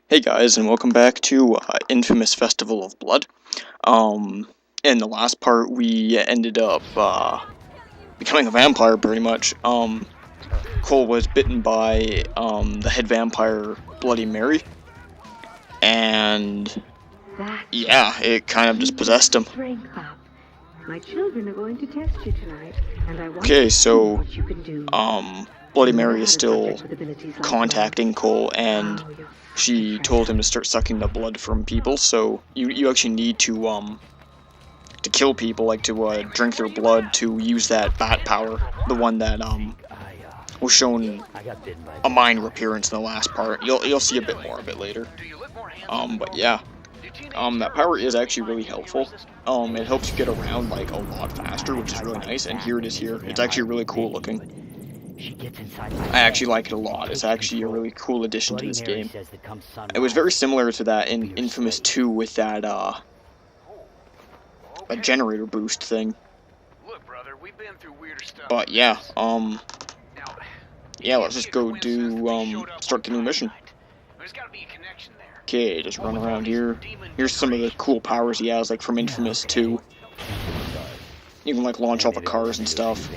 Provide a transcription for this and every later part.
Hey guys, and welcome back to inFamous Festival of Blood. In the last part, we ended up becoming a vampire, pretty much. Cole was bitten by the head vampire, Bloody Mary, and yeah, it kind of just possessed him. My children are going to test you tonight, and I want Okay, so what you can do. Bloody Mary is still contacting Cole, and she told him to start sucking the blood from people. So you actually need to kill people, like to drink their blood, to use that bat power, the one that was shown a minor appearance in the last part. You'll see a bit more of it later. But yeah, that power is actually really helpful. It helps you get around like a lot faster, which is really nice. And here it is here. It's actually really cool looking. I actually like it a lot. It's actually a really cool addition to this game. It was very similar to that in inFamous 2 with that a generator boost thing. But yeah, let's just go do start the new mission. Okay, just run around here. Here's some of the cool powers he has, like from inFamous 2. You can like launch off of cars and stuff.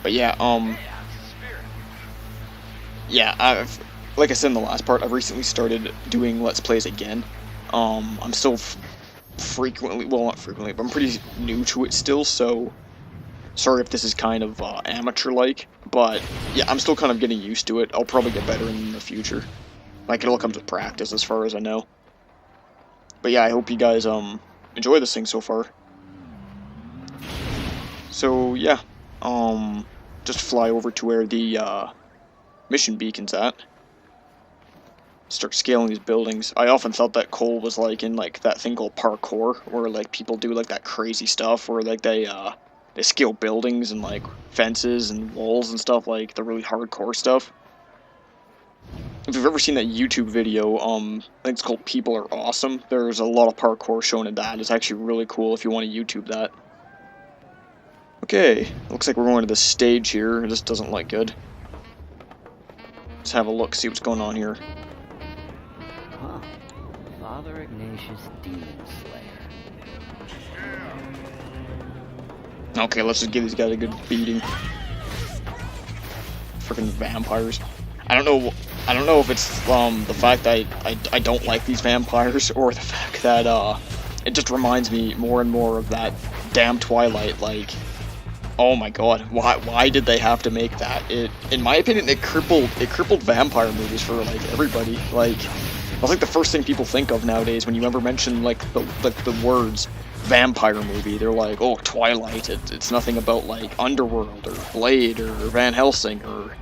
But yeah, like I said in the last part, I've recently started doing Let's Plays again. I'm still frequently, well, not frequently, but I'm pretty new to it still, so sorry if this is kind of amateur-like, but yeah, I'm still kind of getting used to it. I'll probably get better in the future. Like, it all comes with practice, as far as I know. But yeah, I hope you guys enjoy this thing so far. So yeah, just fly over to where the mission beacon's at. Start scaling these buildings. I often thought that Cole was like in like that thing called parkour, where like people do like that crazy stuff where like they scale buildings and like fences and walls and stuff, like the really hardcore stuff. If you've ever seen that YouTube video, I think it's called People Are Awesome. There's a lot of parkour shown in that. It's actually really cool if you want to YouTube that. Okay, looks like we're going to the stage here. This doesn't look good. Let's have a look, see what's going on here. Huh. Father Ignatius Demon Slayer. Okay, let's just give these guys a good beating. Freaking vampires. I don't know if it's the fact that I don't like these vampires, or the fact that it just reminds me more and more of that damn Twilight. Like, oh my god, why did they have to make that? In my opinion, it crippled vampire movies for like everybody. Like, that's like the first thing people think of nowadays when you ever mention like the words vampire movie. They're like, oh, Twilight. It's nothing about like Underworld or Blade or Van Helsing or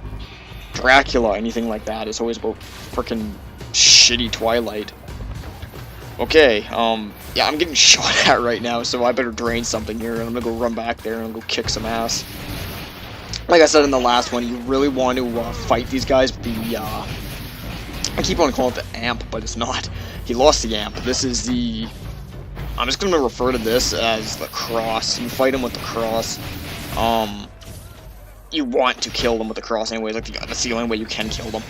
Dracula, anything like that. It's always about frickin' shitty Twilight. Okay, yeah, I'm getting shot at right now, so I better drain something here, and I'm gonna go run back there and go kick some ass. Like I said in the last one, you really want to fight these guys with the, I keep on calling it the amp, but it's not. He lost the amp. This is the, I'm just gonna refer to this as the cross. You fight him with the cross. You want to kill them with the cross anyways, like that's the only way you can kill them.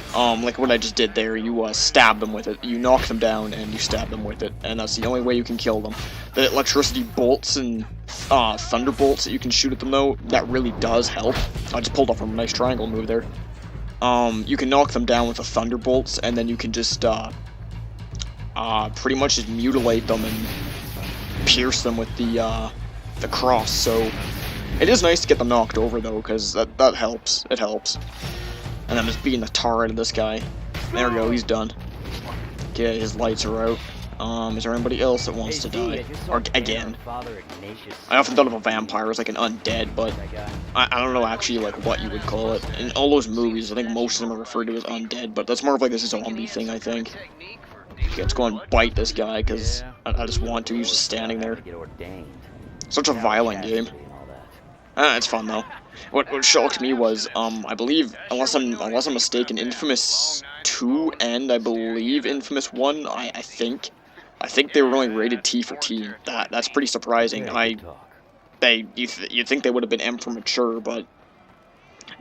Like what I just did there, you stab them with it, you knock them down, and you stab them with it, and that's the only way you can kill them. The electricity bolts and thunderbolts that you can shoot at them though, that really does help. I just pulled off a nice triangle move there. You can knock them down with the thunderbolts, and then you can just pretty much just mutilate them and pierce them with the cross, so it is nice to get them knocked over, though, because that helps. It helps. And I'm just beating the tar out of this guy. There we go, he's done. Okay, his lights are out. Is there anybody else that wants to die? Or, again. I often thought of a vampire as like an undead, but I don't know actually like what you would call it. In all those movies, I think most of them are referred to as undead, but that's more of like this zombie thing, I think. Okay, let's go and bite this guy, because I just want to. He's just standing there. Such a violent game. It's fun though. What shocked me was, I believe, unless I'm mistaken, inFamous 2 and I believe inFamous 1, I think they were only rated T for teen. That's pretty surprising. You'd think they would have been M for mature, but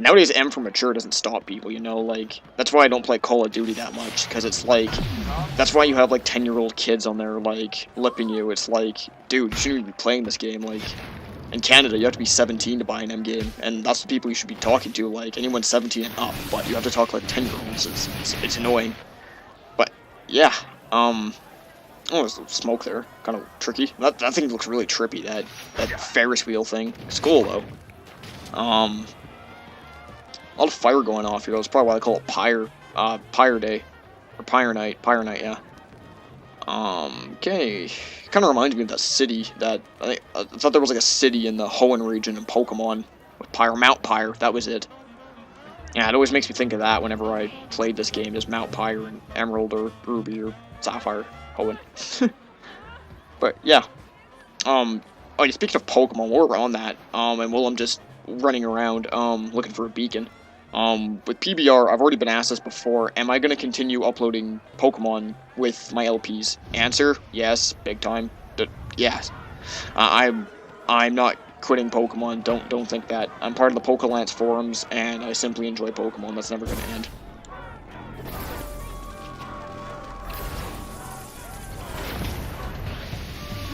nowadays M for mature doesn't stop people, you know, like, that's why I don't play Call of Duty that much, because it's like, that's why you have, like, 10-year-old kids on there, like, lipping you. It's like, dude, you shouldn't even be playing this game. Like, in Canada, you have to be 17 to buy an M game, and that's the people you should be talking to, like, anyone 17 and up, but you have to talk like 10-year-olds. It's annoying. But, yeah, oh, there's smoke there. Kind of tricky. That thing looks really trippy, that Ferris wheel thing. It's cool, though. A lot of fire going off here. That's probably why they call it Pyre Day. Or Pyre Night, yeah. Okay. Kind of reminds me of that city that, I thought there was like a city in the Hoenn region in Pokemon. With Mount Pyre, that was it. Yeah, it always makes me think of that whenever I played this game, just Mount Pyre and Emerald or Ruby or Sapphire, Hoenn. But, yeah. Oh, yeah, speaking of Pokemon, we're on that, and while I'm just running around, looking for a beacon, with PBR, I've already been asked this before, am I going to continue uploading Pokemon with my LPs? Answer, yes, big time, yes. I'm not quitting Pokemon, don't think that. I'm part of the Pokelance forums, and I simply enjoy Pokemon, that's never going to end.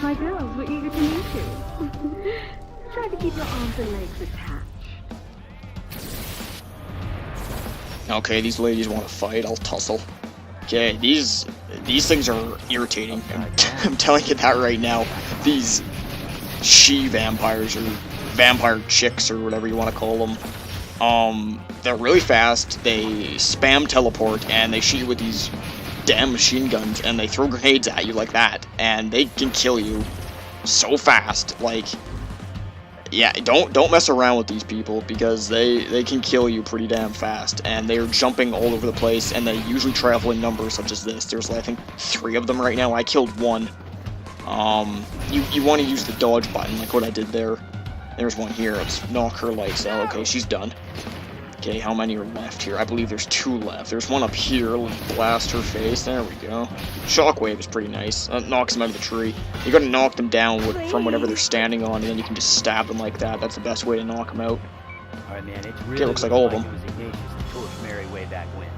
My girls were eager to meet you. Try to keep your arms and legs attached. Okay, these ladies want to fight, I'll tussle. Okay, these things are irritating. I'm telling you that right now. These she-vampires, or vampire chicks, or whatever you want to call them. They're really fast, they spam teleport, and they shoot you with these damn machine guns, and they throw grenades at you like that, and they can kill you so fast. Like, yeah, don't mess around with these people, because they can kill you pretty damn fast, and they're jumping all over the place, and they usually travel in numbers such as this. There's, I think, 3 of them right now. I killed 1. You want to use the dodge button, like what I did there. There's one here. Let's knock her lights out. Okay, she's done. Okay, how many are left here? I believe there's 2 left. There's one up here. Let's blast her face. There we go. Shockwave is pretty nice. Knocks them out of the tree. You gotta knock them down from whatever they're standing on, and then you can just stab them like that. That's the best way to knock them out. Alright, man, it's really Okay, looks like all of them. It was Ignatius that torched Marais way back when.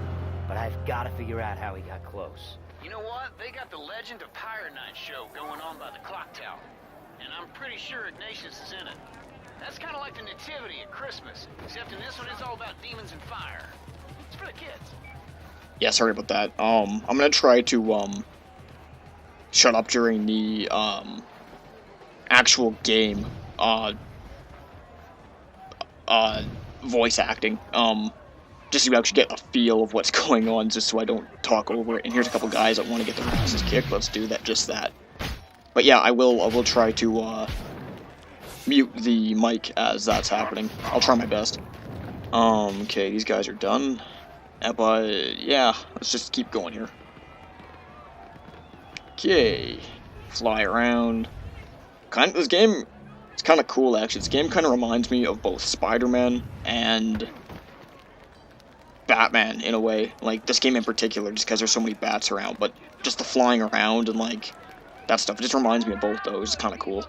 But I've got to figure out how he got close. You know what? They got the Legend of Pyre Night show going on by the clock tower. And I'm pretty sure Ignatius is in it. That's kind of like the Nativity at Christmas, except in this one it's all about demons and fire. It's for the kids. Yeah, sorry about that. I'm gonna try to, shut up during the, actual game, voice acting, just so you actually get a feel of what's going on, just so I don't talk over it. And here's a couple guys that want to get their asses kicked. Let's do that, just that. But yeah, I will try to, mute the mic as that's happening. I'll try my best. Okay, these guys are done. But yeah, let's just keep going here. Okay, fly around. This game, it's kind of cool actually. This game kind of reminds me of both Spider-Man and Batman in a way. Like this game in particular, just because there's so many bats around. But just the flying around and like that stuff, it just reminds me of both those. It's kind of cool.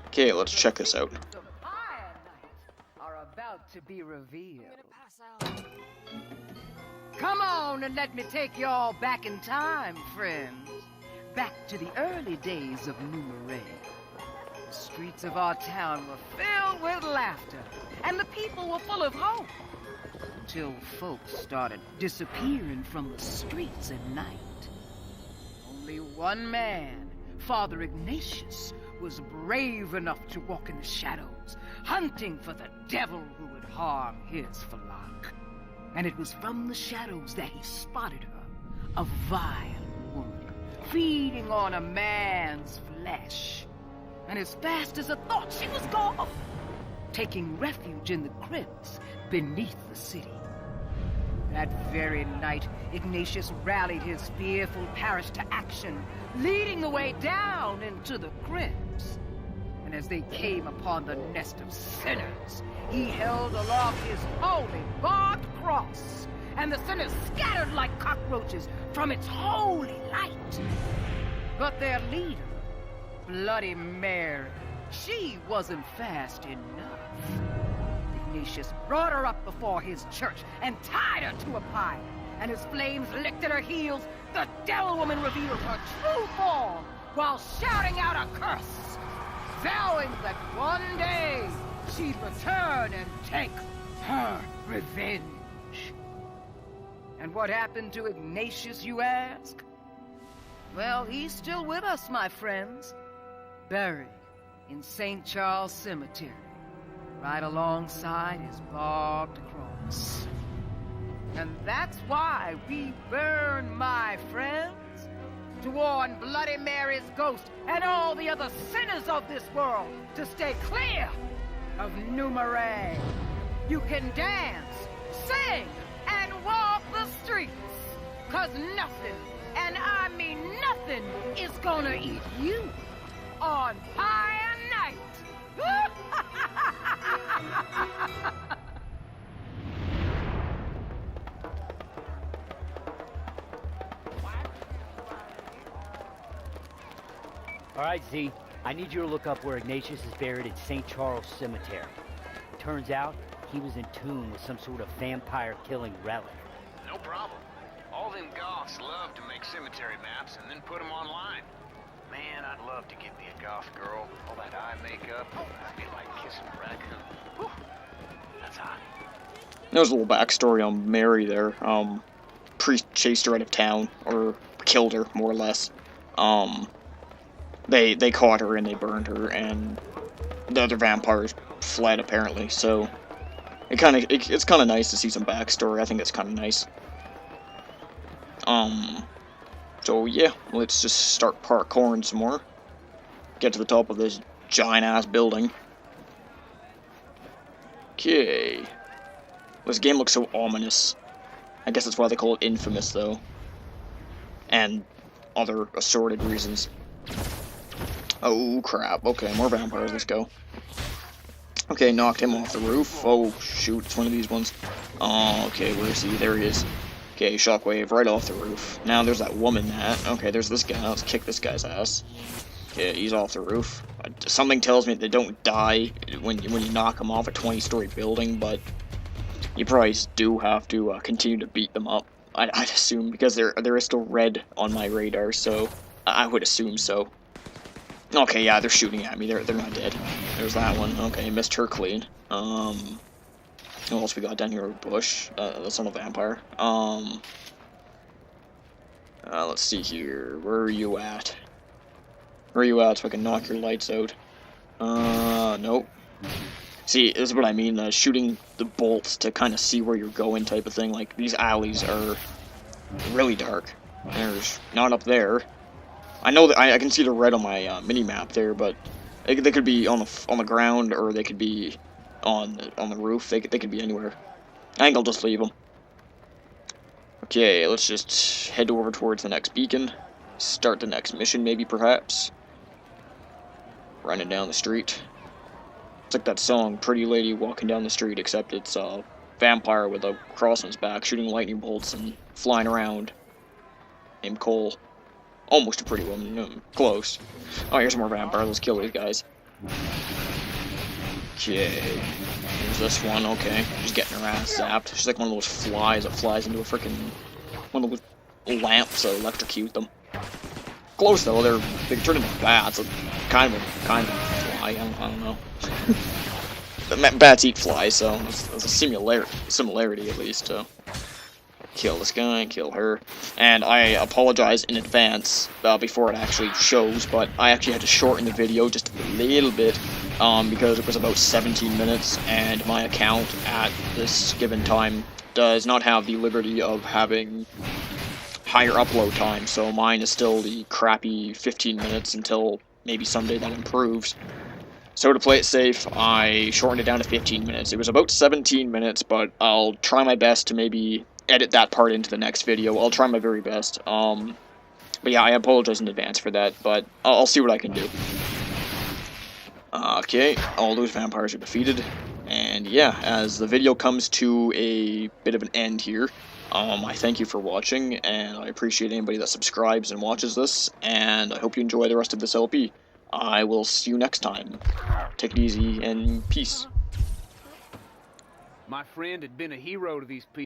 Okay, let's check this out. Are about to be revealed. Come on and let me take you all back in time, friends. Back to the early days of New Marais. The streets of our town were filled with laughter, and the people were full of hope. Until folks started disappearing from the streets at night. Only one man, Father Ignatius, was brave enough to walk in the shadows, hunting for the devil who would harm his flock. And it was from the shadows that he spotted her, a vile woman, feeding on a man's flesh. And as fast as a thought, she was gone, taking refuge in the crypts beneath the city. That very night, Ignatius rallied his fearful parish to action, leading the way down into the crypts. And as they came upon the nest of sinners, he held aloft his holy barbed cross, and the sinners scattered like cockroaches from its holy light. But their leader, Bloody Mary, she wasn't fast enough. Ignatius brought her up before his church and tied her to a pile. And as flames licked at her heels, the devil woman revealed her true form while shouting out a curse, vowing that one day she'd return and take her revenge. And what happened to Ignatius, you ask? Well, he's still with us, my friends. Buried in St. Charles Cemetery, right alongside his barbed cross. And that's why we burn, my friends, to warn Bloody Mary's ghost and all the other sinners of this world to stay clear of New Marais. You can dance, sing, and walk the streets, 'cause nothing, and I mean nothing, is gonna eat you on Fire Night. All right, Z. I need you to look up where Ignatius is buried at St. Charles Cemetery. Turns out he was in tune with some sort of vampire-killing relic. No problem. All them goths love to make cemetery maps and then put them online. Man, I'd love to get me a goth girl. All that eye makeup. That'd be like kissing a raccoon. Whew. That's hot. There's a little backstory on Mary there. Priest chased her out of town, or killed her, more or less. They caught her and they burned her, and the other vampires fled apparently. So it's kind of nice to see some backstory. I think it's kind of nice. So yeah, let's just start parkouring some more. Get to the top of this giant ass building. Okay. This game looks so ominous. I guess that's why they call it inFamous, though. And other assorted reasons. Oh crap, okay, more vampires, let's go. Okay, knocked him off the roof. Oh shoot, it's one of these ones. Oh, okay, where is he? There he is. Okay, shockwave right off the roof. Now there's that woman that. Okay, there's this guy. Let's kick this guy's ass. Okay, he's off the roof. Something tells me they don't die when you knock them off a 20-story building, but you probably do have to continue to beat them up. I'd assume, because there is still red on my radar, so I would assume so. Okay, yeah, they're shooting at me. They're not dead. There's that one. Okay, missed her clean. What else we got down here? Bush. That's not a vampire. Let's see here. Where are you at? Where are you at so I can knock your lights out? Nope. See, this is what I mean, shooting the bolts to kind of see where you're going type of thing. Like, these alleys are really dark. There's not up there. I know that I can see the red on my mini-map there, but they could be on the ground, or they could be on the roof. They could be anywhere. I think I'll just leave them. Okay, let's just head over towards the next beacon. Start the next mission, maybe, perhaps. Running down the street. It's like that song, Pretty Lady Walking Down the Street, except it's a vampire with a cross on his back, shooting lightning bolts and flying around. Named Cole. Almost a pretty woman. Close. Oh, here's more vampires. Let's kill these guys. Okay. Here's this one. Okay. She's getting her ass zapped. She's like one of those flies that flies into a freaking one of those lamps that electrocute them. Close though. They turn into bats. Kind of fly. I don't know. Bats eat flies, so there's a similarity at least. So. Kill this guy, kill her, and I apologize in advance before it actually shows, but I actually had to shorten the video just a little bit because it was about 17 minutes, and my account at this given time does not have the liberty of having higher upload time, so mine is still the crappy 15 minutes until maybe someday that improves. So to play it safe, I shortened it down to 15 minutes. It was about 17 minutes, but I'll try my best to maybe edit that part into the next video. I'll try my very best. But yeah, I apologize in advance for that, but I'll see what I can do. Okay, all those vampires are defeated. And yeah, as the video comes to a bit of an end here, I thank you for watching, and I appreciate anybody that subscribes and watches this, and I hope you enjoy the rest of this LP. I will see you next time. Take it easy, and peace. My friend had been a hero to these people.